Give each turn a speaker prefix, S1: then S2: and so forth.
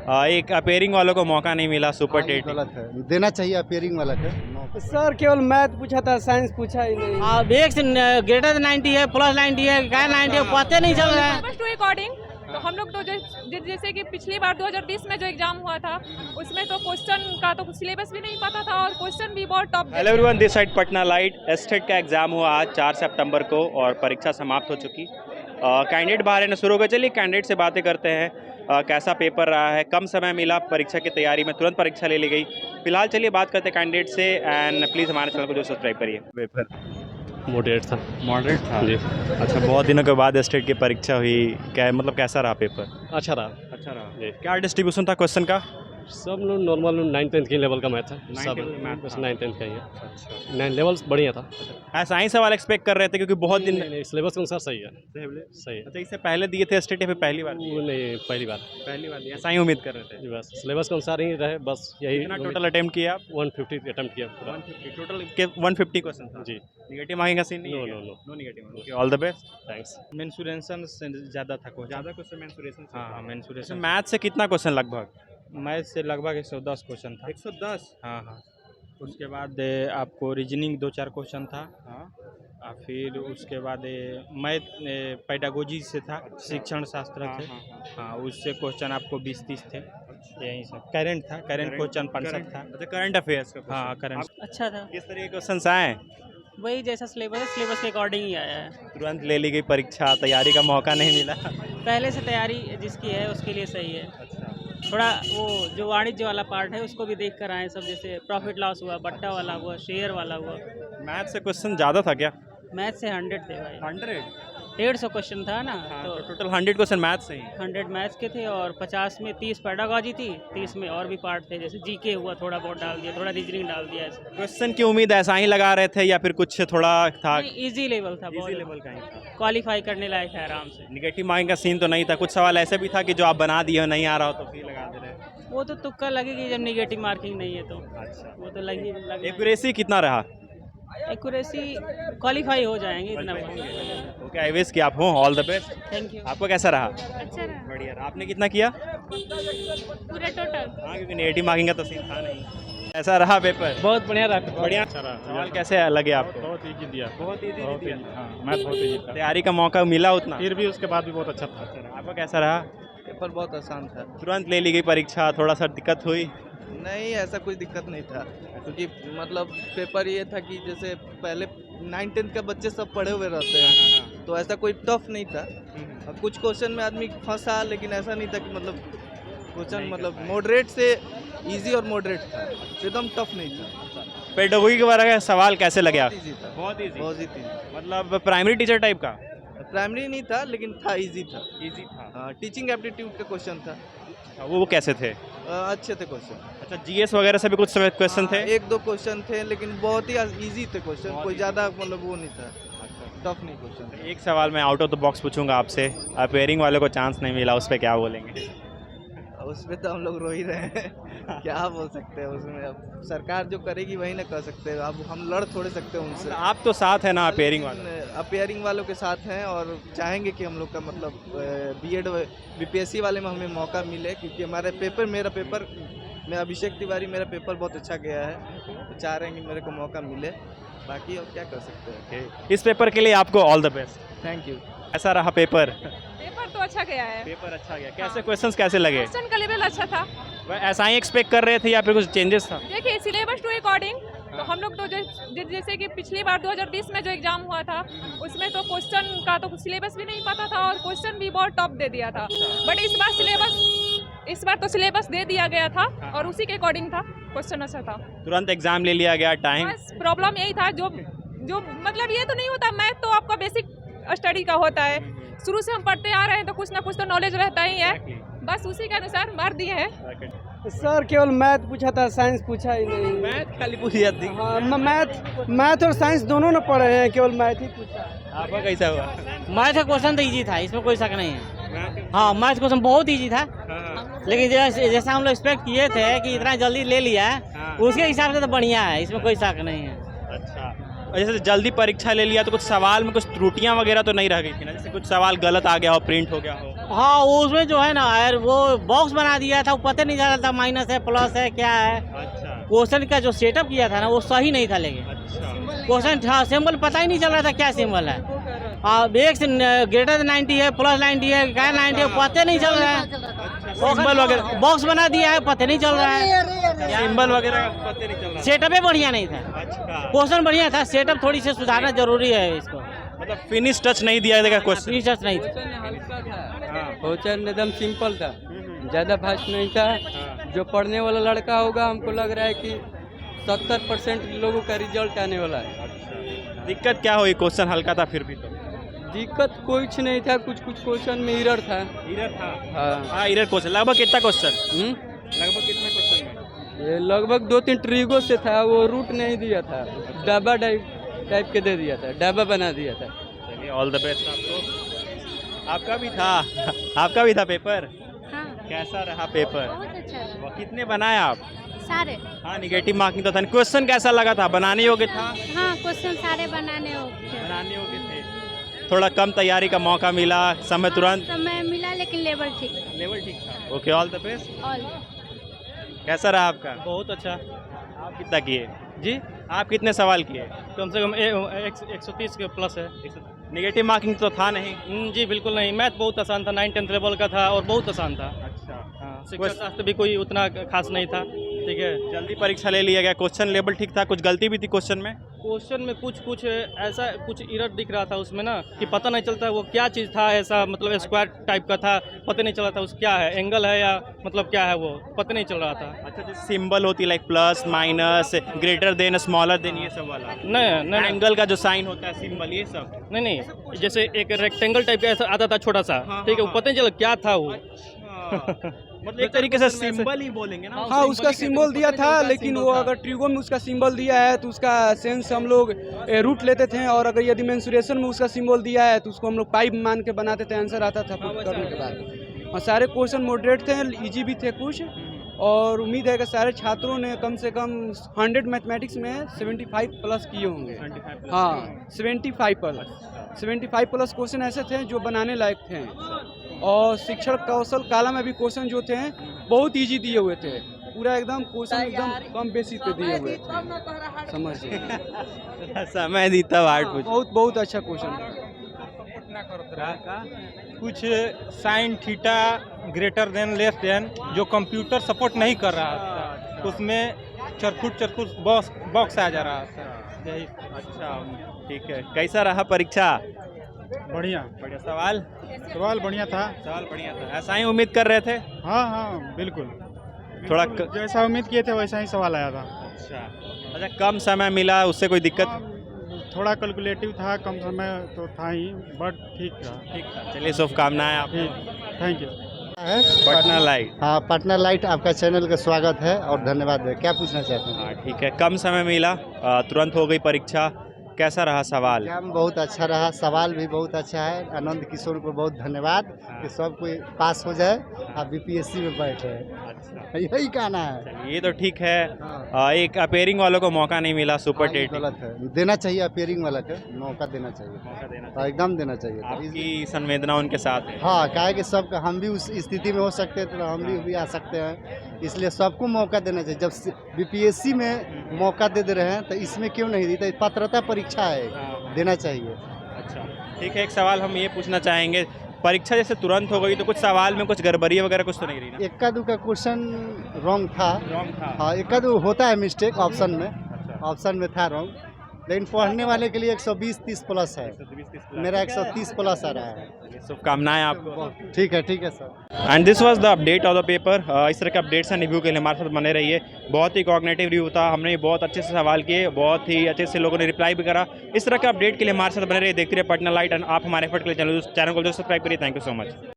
S1: एक अपेयरिंग वालों को मौका नहीं मिला सुपर टेट।
S2: गलत है, देना चाहिए अपेयरिंग वाला का।
S3: सर केवल मैथ पूछा था, साइंस पूछा ही नहीं।
S4: अब एक ग्रेटर 90 है, प्लस 90 है, क्या 90 है, पता नहीं चल रहा है।
S5: टू अकॉर्डिंग तो हम लोग तो जैसे कि पिछली बार 2020 में जो एग्जाम हुआ था उसमें तो क्वेश्चन का तो सिलेबस भी नहीं पता था और क्वेश्चन भी बहुत tough.
S1: Hello everyone, this side Patna light. Estate का एग्जाम हुआ आज 4 सितंबर को और परीक्षा समाप्त हो चुकी। कैंडिडेट बाहर आना शुरू हो गए। चलिए कैंडिडेट से बातें करते हैं। कैसा पेपर रहा है, कम समय मिला परीक्षा की तैयारी में, तुरंत परीक्षा ले ली गई। फिलहाल चलिए बात करते हैं कैंडिडेट से। एंड प्लीज़ हमारे चैनल को जो सब्सक्राइब करिए। पेपर
S6: मॉडरेट था।
S1: मॉडरेट था
S6: जी।
S1: अच्छा, बहुत दिनों के बाद एस्टेट की परीक्षा हुई, क्या मतलब कैसा रहा पेपर?
S6: अच्छा रहा।
S1: अच्छा रहा
S6: जी।
S1: क्या डिस्ट्रीब्यूशन था क्वेश्चन का?
S6: सब लोग नॉर्मल 9-10 के लेवल का मैथ है, सब 9-10 का ही है।
S1: अच्छा,
S6: 9 लेवल बढ़िया था।
S1: ऐसा ही सवाल एक्सपेक्ट कर रहे थे क्योंकि बहुत दिन
S6: सिलेबस के अनुसार सही है। सही है।
S1: अच्छा, इससे पहले दिए थे एस्टेट या फिर पहली बार?
S6: वो नहीं, पहली बार
S1: दिया। ऐसा ही उम्मीद कर रहे थे
S6: जी, बस सिलेबस के अनुसार ही रहे, बस यही।
S1: कितना टोटल अटेम्प्ट किया आप?
S6: 150 अटेम्प्ट किया पूरा।
S1: 150 टोटल के 150 क्वेश्चन था
S6: जी।
S1: नेगेटिव मार्किंग का सीन नहीं है?
S6: No
S1: negative. Okay, all the best,
S6: thanks.
S7: Mensuration से ज़्यादा था क्वेश्चन।
S1: ज़्यादा क्वेश्चन मेंसुरेशन से।
S7: हाँ, मेंसुरेशन।
S1: मैथ से कितना क्वेश्चन लगभग?
S7: मैथ से लगभग 110 क्वेश्चन था।
S1: 110?
S7: हाँ। उसके बाद आपको रीजनिंग 2-4 क्वेश्चन था।
S1: हाँ।
S7: और फिर उसके बाद मैथ पेडागोजी से था, शिक्षण शास्त्र थे। हाँ, उससे क्वेश्चन आपको 20-30 थे। यही सब करंट था, करंट क्वेश्चन 65 था।
S1: अच्छा, करंट अफेयर्स का।
S7: हाँ, करंट।
S4: अच्छा था,
S1: किस तरह के क्वेश्चन आए?
S4: वही जैसा सिलेबस है, सिलेबस के अकॉर्डिंग ही आया है।
S1: तुरंत ले ली गई परीक्षा, तैयारी का मौका नहीं मिला।
S4: पहले से तैयारी जिसकी है उसके लिए सही है।
S1: अच्छा,
S4: थोड़ा वो जो वाणिज्य वाला पार्ट है उसको भी देख कर आए सब, जैसे प्रॉफिट लॉस हुआ, बट्टा वाला हुआ, शेयर वाला हुआ।
S1: मैथ से क्वेश्चन ज़्यादा था क्या?
S4: मैथ से 100 थे भाई।
S1: 100?
S4: 150 क्वेश्चन था ना,
S1: तो
S4: तो
S1: टोटल 100 क्वेश्चन मैथ से ही।
S4: 100 मैथ्स के थे और 50 में 30 पेडागॉजी थी, 30 में और भी पार्ट थे, जैसे जीके हुआ, थोड़ा बहुत डाल दिया, थोड़ा रीजनिंग डाल दिया।
S1: क्वेश्चन की उम्मीद ऐसा ही लगा रहे थे या फिर कुछ थोड़ा था?
S4: इजी लेवल था,
S1: इजी लेवल का ही था,
S4: क्वालिफाई करने लायक है आराम से।
S1: निगेटिव मार्किंग का सीन तो नहीं था? कुछ सवाल ऐसे भी था कि जो आप बना दिए हो, नहीं आ रहा हो तो फिर लगा दे रहे?
S4: वो तो तुक्का लगेगी जब निगेटिव मार्किंग नहीं है तो।
S1: अच्छा,
S4: वो तो लगी।
S1: एक्यूरेसी कितना रहा?
S4: एक्यूरेसी क्वालिफाई हो जाएंगे इतना।
S1: ओके, आई विश कि आप हो। All the best.
S4: Thank you.
S1: आपको कैसा रहा?
S5: अच्छा रहा
S1: बढ़िया रहा। आपने कितना किया?
S5: पूरा टोटल।
S1: हाँ, क्योंकि नेगेटिव मार्किंग का तो सीन था नहीं। ऐसा रहा पेपर?
S4: बहुत बढ़िया रहा।
S1: बढ़िया। सवाल कैसे लगे आपको?
S6: बहुत ईजी दिया।
S1: बहुत ईजी दिया।
S6: हाँ, मैथ बहुत ईजी था।
S1: तैयारी का मौका मिला उतना?
S6: फिर भी उसके बाद भी बहुत अच्छा था।
S1: आपका कैसा रहा?
S8: पेपर बहुत आसान था।
S1: तुरंत ले ली गई परीक्षा, थोड़ा सा दिक्कत हुई?
S8: नहीं, ऐसा कोई दिक्कत नहीं था, क्योंकि मतलब पेपर ये था कि जैसे पहले 9-10 का बच्चे सब पढ़े हुए रहते हैं, तो ऐसा कोई टफ नहीं था। अब कुछ क्वेश्चन में आदमी फंसा, लेकिन ऐसा नहीं था कि मतलब क्वेश्चन मतलब मॉडरेट से इजी और मॉडरेट था, एकदम टफ नहीं था।
S1: पेडागोजी के बारे में सवाल कैसे लगे आप?
S8: इजी था,
S1: बहुत ईजी।
S8: बहुत इजी।
S1: मतलब प्राइमरी टीचर टाइप का?
S8: प्राइमरी नहीं था, लेकिन था, इजी था।
S1: इजी था।
S8: टीचिंग एप्टीट्यूड का क्वेश्चन था।
S1: वो कैसे थे?
S8: अच्छे थे क्वेश्चन।
S1: अच्छा, जीएस वगैरह से भी कुछ क्वेश्चन थे?
S8: 1-2 क्वेश्चन थे, लेकिन बहुत ही इजी थे क्वेश्चन, कोई ज़्यादा मतलब वो नहीं था, टफ नहीं क्वेश्चन।
S1: एक सवाल मैं आउट ऑफ द बॉक्स पूछूंगा आपसे। अपेयरिंग वाले को चांस नहीं मिला, उस पर क्या बोलेंगे?
S8: उसमें तो हम लोग रो ही रहे हैं। क्या बोल सकते हैं उसमें? अब सरकार जो करेगी वही ना कर सकते हैं। अब हम लड़ थोड़े सकते हैं उनसे।
S1: आप तो साथ है ना अपेयरिंग वाले?
S8: अपेयरिंग वालों के साथ हैं और चाहेंगे कि हम लोग का मतलब बीएड बीपीएससी वाले में हमें मौका मिले, क्योंकि हमारे पेपर, मेरा पेपर, मैं अभिषेक तिवारी, मेरा पेपर बहुत अच्छा गया है, तो चाह रहे हैं कि मेरे को मौका मिले। बाकी अब क्या कर सकते हैं।
S1: इस पेपर के लिए आपको all the best.
S8: Thank you.
S1: ऐसा रहा पेपर?
S5: पेपर तो अच्छा गया है।
S1: पेपर अच्छा गया। कैसे क्वेश्चंस कैसे लगे?
S5: क्वेश्चन का लेवल अच्छा था।
S1: ऐसा ही एक्सपेक्ट कर रहे थे या फिर कुछ चेंजेस था?
S5: देखिए, सिलेबस टू अकॉर्डिंग तो हम लोग तो जैसे कि पिछली बार 2020 में जो एग्जाम हुआ था उसमें तो क्वेश्चन का तो सिलेबस भी नहीं पता था और क्वेश्चन भी बहुत टफ दे दिया था। बट इस बार तो सिलेबस दे दिया गया था और उसी के अकॉर्डिंग था, क्वेश्चन अच्छा था।
S1: तुरंत एग्जाम ले लिया गया, टाइम?
S5: बस प्रॉब्लम यही था, जो मतलब ये तो नहीं होता, मैथ तो आपका बेसिक स्टडी का होता है, शुरू से हम पढ़ते आ रहे हैं तो कुछ ना कुछ तो नॉलेज रहता ही है, बस उसी के अनुसार मार दिए हैं।
S3: सर केवल मैथ पूछा था, साइंस पूछा ही नहीं।
S1: मैथ खाली पूछी जाती?
S3: हाँ, मैथ और साइंस दोनों ने पढ़े हैं, केवल मैथ ही पूछा।
S1: आपका कैसा हुआ?
S4: मैथ का क्वेश्चन तो इजी था, इसमें कोई शक नहीं है। हाँ, मैथ क्वेश्चन बहुत इजी था, लेकिन जैसा हम लोग एक्सपेक्ट किए थे कि इतना जल्दी ले लिया, उसके हिसाब से तो बढ़िया है, इसमें कोई शक नहीं है।
S1: अच्छा, जैसे जल्दी परीक्षा ले लिया तो कुछ सवाल में कुछ त्रुटियां वगैरह तो नहीं रह गई थी ना? जैसे कुछ सवाल गलत आ गया हो, प्रिंट हो गया हो?
S4: हाँ उसमें जो है ना यार वो बॉक्स बना दिया था, वो पता नहीं चल रहा था माइनस है प्लस है क्या है।
S1: अच्छा
S4: क्वेश्चन का जो सेटअप किया था ना वो सही नहीं था, लेकिन
S1: अच्छा
S4: क्वेश्चन था सिंबल पता ही नहीं चल रहा था क्या सिंबल है। एक से ग्रेटर 90 है, प्लस 90 है, क्या 90 है, पता नहीं चल रहा है।
S1: सिंबल वगैरह
S4: बॉक्स बना दिया है, पता नहीं चल रहा है।
S1: सिंबल वगैरह पता नहीं चल रहा।
S4: सेटअप ही बढ़िया नहीं था,
S1: अच्छा
S4: क्वेश्चन बढ़िया था, सेटअप थोड़ी सी सुधारना जरूरी है इसको।
S1: मतलब फिनिश टच नहीं दिया जाएगा क्वेश्चन।
S4: रिसर्च नहीं था।
S9: क्वेश्चन एकदम सिंपल था, ज़्यादा भाष नहीं था। जो पढ़ने वाला लड़का होगा हमको लग रहा है कि 70% लोगों का रिजल्ट आने वाला है।
S1: दिक्कत क्या हुई? क्वेश्चन हल्का था फिर भी तो
S9: दिक्कत कुछ नहीं था, कुछ क्वेश्चन में एरर था।
S1: एरर था।
S9: हाँ
S1: हाँ एरर क्वेश्चन। लगभग कितना क्वेश्चन?
S9: हम्म?
S1: लगभग कितने क्वेश्चन में?
S9: ये लगभग 2-3 ट्रिगो से था, वो रूट नहीं दिया था, डब्बा टाइप के दे दिया था, डब्बा बना दिया था।
S1: चलिए ऑल द बेस्ट आपको। आपका भी था आपका भी था पेपर?
S10: हाँ
S1: कैसा रहा पेपर?
S10: बहुत अच्छा रहा।
S1: कितने बनाए आप?
S10: सारे
S1: हाँ निगेटिव मार्किंग तो था। क्वेश्चन कैसा लगा था? बनाने योग्य था?
S10: हाँ क्वेश्चन सारे बनाने होंगे।
S1: बनाने योग्य थे। थोड़ा कम तैयारी का मौका मिला, समय तुरंत
S10: समय मिला लेकिन लेवल ठीक था।
S1: लेवल ठीक था। Okay all the best.
S10: All
S1: कैसा रहा आपका?
S4: बहुत अच्छा
S1: आप कितना किए
S4: जी,
S1: आप कितने सवाल किए?
S4: कम से कम 130 के प्लस है।
S1: निगेटिव मार्किंग तो था नहीं?
S4: जी बिल्कुल नहीं, मैथ बहुत आसान था, 9-10 लेवल का था और बहुत आसान था।
S1: अच्छा
S4: हाँ, शिक्षा शास्त्र भी कोई उतना खास नहीं था। ठीक है,
S1: जल्दी परीक्षा ले लिया गया। क्वेश्चन लेवल ठीक था, कुछ गलती भी थी क्वेश्चन में?
S4: क्वेश्चन में कुछ ऐसा कुछ एरर दिख रहा था उसमें ना कि पता नहीं चलता वो क्या चीज़ था, ऐसा मतलब स्क्वायर टाइप का था, पता नहीं चल रहा था उस क्या है, एंगल है या मतलब क्या है वो पता नहीं चल रहा था।
S1: अच्छा जो सिंबल होती है like plus minus greater than smaller than ये सब वाला
S4: नहीं
S1: एंगल का जो साइन होता है सिंबल ये सब
S4: नहीं, जैसे एक रेक्टेंगल टाइप का ऐसा आता था छोटा सा, ठीक है, वो पता नहीं चला क्या था वो।
S1: मतलब एक तरीके से सिंबल ही बोलेंगे ना।
S3: हाँ उसका सिंबल दिया था, लेकिन वो अगर ट्रिगो में उसका सिंबल दिया है तो उसका सेंस हम लोग रूट लेते थे, और अगर यदि मेंसुरेशन में उसका सिंबल दिया है तो उसको हम लोग पाइप मान के बनाते थे, आंसर आता था करने के बाद। और सारे क्वेश्चन मॉडरेट थे, इजी भी थे कुछ, और उम्मीद है कि सारे छात्रों ने कम से कम 100 मैथमेटिक्स में 75 प्लस किए होंगे। हाँ 75 प्लस क्वेश्चन ऐसे थे जो बनाने लायक थे, और शिक्षण कौशल काला में भी क्वेश्चन जो थे बहुत इजी दिए हुए थे, पूरा एकदम क्वेश्चन एकदम कम बेसिस पे दिए हुए थे, समझिए।
S1: समय दी तब हार्ड पूछ।
S3: बहुत अच्छा क्वेश्चन
S7: का कुछ sine theta greater than less than जो कंप्यूटर सपोर्ट नहीं कर रहा था, उसमें चरखुट बॉक्स आ जा रहा था। यही।
S1: अच्छा ठीक है। कैसा रहा परीक्षा?
S7: बढ़िया
S1: बढ़िया। सवाल
S7: बढ़िया था।
S1: सवाल बढ़िया था। ऐसा ही उम्मीद कर रहे थे?
S7: हाँ बिल्कुल,
S1: थोड़ा
S7: जैसा उम्मीद किए थे वैसा ही सवाल आया था।
S1: अच्छा कम समय मिला, उससे कोई दिक्कत?
S7: थोड़ा कैलकुलेटिव था, कम समय तो था ही, बट ठीक था।
S1: चलिए शुभकामनाएं आप।
S7: Thank you.
S1: पटना लाइट।
S2: हाँ पटना लाइट आपका चैनल का स्वागत है और धन्यवाद है। क्या पूछना चाहते हैं?
S1: हाँ ठीक है। कम समय मिला, तुरंत हो गई परीक्षा, कैसा रहा सवाल?
S2: एग्जाम बहुत अच्छा रहा, सवाल भी बहुत अच्छा है। आनंद किशोर को बहुत धन्यवाद कि सब कोई पास हो जाए, आप बीपीएससी में बैठे।
S1: अच्छा
S2: यही कहना है।
S1: ये तो ठीक है। एक अपेयरिंग वालों को मौका नहीं मिला, सुपर टेट
S2: गलत है, देना चाहिए अपेयरिंग वाला को मौका देना चाहिए,
S1: मौका देना
S2: हाँ, एकदम देना चाहिए।
S1: आपकी संवेदना उनके साथ है।
S2: हाँ क्या है कि सब हम भी उस स्थिति में हो सकते हैं तो हम भी आ सकते हैं, इसलिए सबको मौका देना चाहिए। जब बीपीएससी में मौका दे रहे हैं तो इसमें क्यों नहीं दी? तो पात्रता परीक्षा है, देना चाहिए।
S1: अच्छा ठीक है। एक सवाल हम ये पूछना चाहेंगे, परीक्षा जैसे तुरंत हो गई तो कुछ सवाल में कुछ गड़बड़ी वगैरह कुछ तो नहीं रही ना?
S2: इक्का दुक्का क्वेश्चन रॉन्ग था।
S1: रॉन्ग था?
S2: हाँ इक्का दो होता है मिस्टेक ऑप्शन में। अच्छा। ऑप्शन में था रॉन्ग, लेकिन पढ़ने वाले के लिए 120-30 प्लस है, मेरा 130 प्लस आ रहा है।
S1: शुभकामनाएं आपको।
S2: ठीक है sir.
S1: And this was the update of the paper. इस तरह के अपडेट्स एंड रिव्यू के लिए हमारे साथ बने रहिए। बहुत ही कॉग्निटिव रिव्यू था, हमने बहुत अच्छे से सवाल किए, बहुत ही अच्छे से लोगों ने रिप्लाई भी करा। इस तरह के अपडेट के लिए हमारे साथ बने रहिए, देखते रहिए पटना लाइट। एंड आप हमारे एफर्ट के लिए चैनल को जो सब्सक्राइब करिए। Thank you so much.